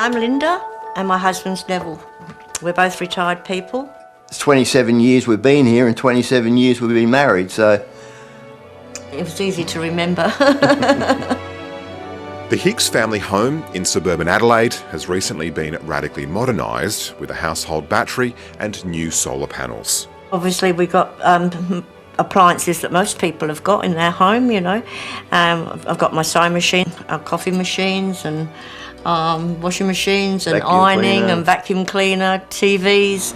I'm Linda and my husband's Neville. We're both retired people. It's 27 years we've been here and 27 years we've been married, so... It was easy to remember. The Hicks family home in suburban Adelaide has recently been radically modernised with a household battery and new solar panels. Obviously we got appliances that most people have got in their home, you know. I've got my sewing machine, coffee machines and washing machines and Vacuum ironing cleaner. and vacuum cleaner, TVs.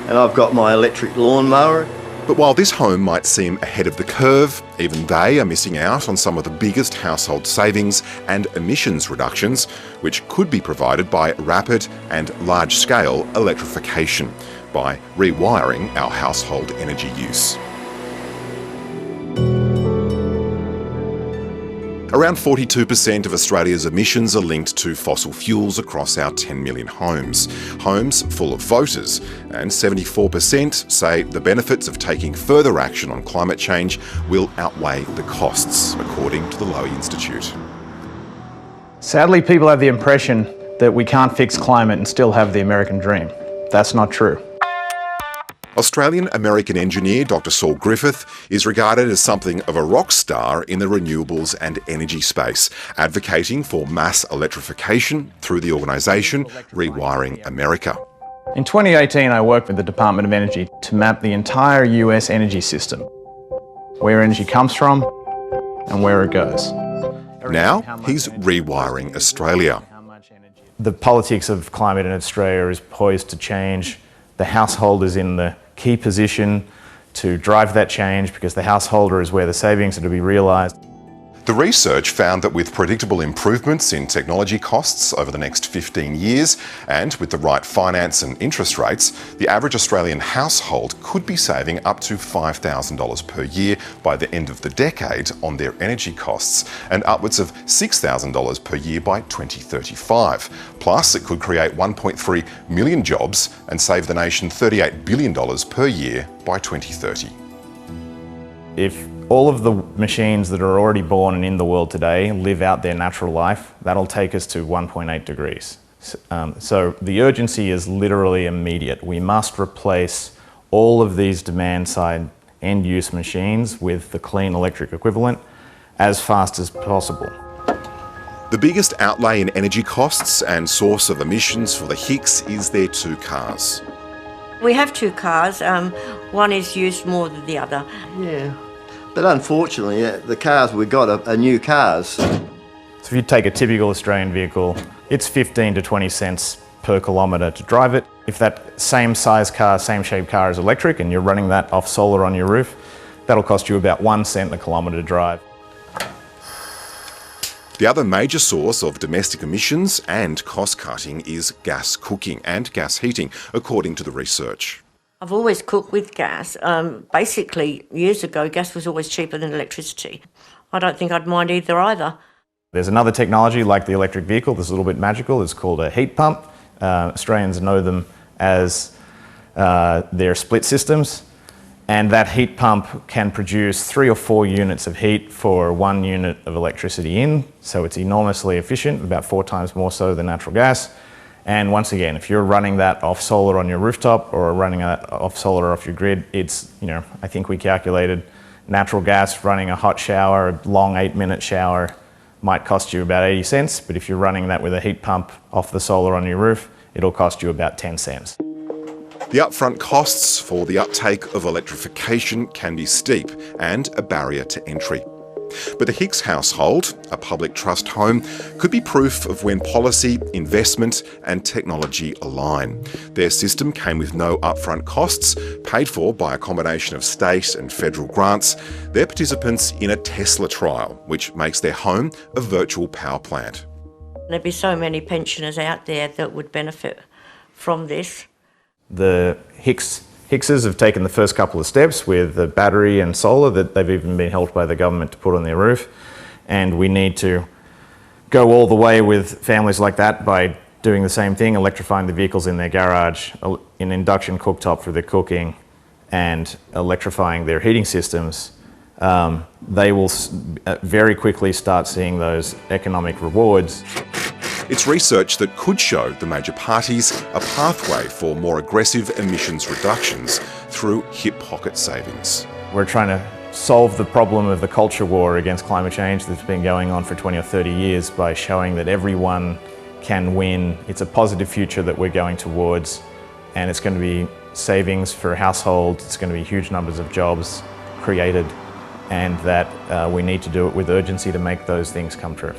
And I've got my electric lawnmower. But while this home might seem ahead of the curve, even they are missing out on some of the biggest household savings and emissions reductions, which could be provided by rapid and large-scale electrification, by rewiring our household energy use. Around 42% of Australia's emissions are linked to fossil fuels across our 10 million homes. Homes full of voters, and 74% say the benefits of taking further action on climate change will outweigh the costs, according to the Lowy Institute. Sadly, people have the impression that we can't fix climate and still have the American dream. That's not true. Australian-American engineer Dr. Saul Griffith is regarded as something of a rock star in the renewables and energy space, advocating for mass electrification through the organisation Rewiring America. In 2018, I worked with the Department of Energy to map the entire US energy system, where energy comes from and where it goes. Now he's rewiring Australia. The politics of climate in Australia is poised to change. The household is in the key position to drive that change because the householder is where the savings are to be realised. The research found that with predictable improvements in technology costs over the next 15 years and with the right finance and interest rates, the average Australian household could be saving up to $5,000 per year by the end of the decade on their energy costs and upwards of $6,000 per year by 2035. Plus, it could create 1.3 million jobs and save the nation $38 billion per year by 2030. If all of the machines that are already born and in the world today live out their natural life, that'll take us to 1.8 degrees. So the urgency is literally immediate. We must replace all of these demand-side end-use machines with the clean electric equivalent as fast as possible. The biggest outlay in energy costs and source of emissions for the Hicks is their two cars. We have two cars. One is used more than the other. Yeah. But unfortunately, the cars we got are new cars. So if you take a typical Australian vehicle, it's 15 to 20 cents per kilometre to drive it. If that same size car, same shape car is electric and you're running that off solar on your roof, that'll cost you about 1 cent a kilometre to drive. The other major source of domestic emissions and cost cutting is gas cooking and gas heating, according to the research. I've always cooked with gas. Basically, years ago, gas was always cheaper than electricity. I don't think I'd mind either. There's another technology like the electric vehicle that's a little bit magical. It's called a heat pump. Australians know them as their split systems. And that heat pump can produce 3 or 4 units of heat for 1 unit of electricity in. So it's enormously efficient, about 4 times more so than natural gas. And once again, if you're running that off solar on your rooftop or running that off solar off your grid, it's, I think we calculated natural gas running a hot shower, a long 8-minute shower, might cost you about 80 cents. But if you're running that with a heat pump off the solar on your roof, it'll cost you about 10 cents. The upfront costs for the uptake of electrification can be steep and a barrier to entry. But the Hicks household, a public trust home, could be proof of when policy, investment and technology align. Their system came with no upfront costs, paid for by a combination of state and federal grants. They're participants in a Tesla trial, which makes their home a virtual power plant. There'd be so many pensioners out there that would benefit from this. The Hickses have taken the first couple of steps with the battery and solar that they've even been helped by the government to put on their roof. And we need to go all the way with families like that by doing the same thing, electrifying the vehicles in their garage, an induction cooktop for their cooking, and electrifying their heating systems. They will very quickly start seeing those economic rewards. It's research that could show the major parties a pathway for more aggressive emissions reductions through hip pocket savings. We're trying to solve the problem of the culture war against climate change that's been going on for 20 or 30 years by showing that everyone can win. It's a positive future that we're going towards, and it's going to be savings for households, it's going to be huge numbers of jobs created, and that we need to do it with urgency to make those things come true.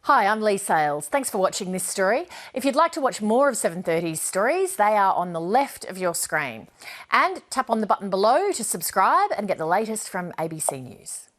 Hi, I'm Lee Sales. Thanks for watching this story. If you'd like to watch more of 730's stories, they are on the left of your screen. And tap on the button below to subscribe and get the latest from ABC News.